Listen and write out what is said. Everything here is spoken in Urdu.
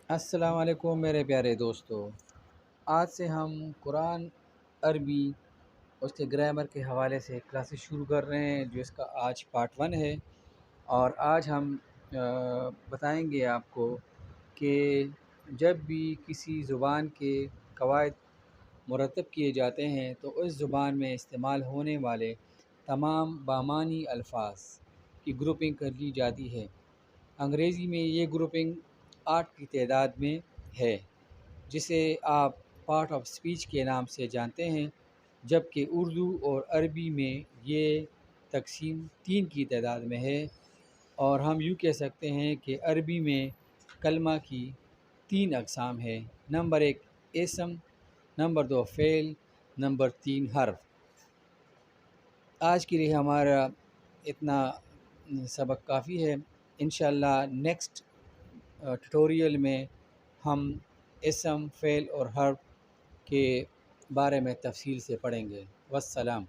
السلام علیکم میرے پیارے دوستو، آج سے ہم قرآن عربی اس کے گرامر کے حوالے سے کلاسز شروع کر رہے ہیں، جو اس کا آج پارٹ 1 ہے۔ اور آج ہم بتائیں گے آپ کو کہ جب بھی کسی زبان کے قواعد مرتب کیے جاتے ہیں تو اس زبان میں استعمال ہونے والے تمام بامانی الفاظ کی گروپنگ کر لی جاتی ہے۔ انگریزی میں یہ گروپنگ 8 کی تعداد میں ہے، جسے آپ پارٹ آف اسپیچ کے نام سے جانتے ہیں، جبکہ اردو اور عربی میں یہ تقسیم 3 کی تعداد میں ہے۔ اور ہم یوں کہہ سکتے ہیں کہ عربی میں کلمہ کی 3 اقسام ہے: نمبر 1 اسم، نمبر 2 فعل، نمبر 3 حرف۔ آج کے لیے ہمارا اتنا سبق کافی ہے۔ انشاءاللہ نیکسٹ ٹیوٹوریل میں ہم اسم، فعل اور حرف کے بارے میں تفصیل سے پڑھیں گے۔ والسلام۔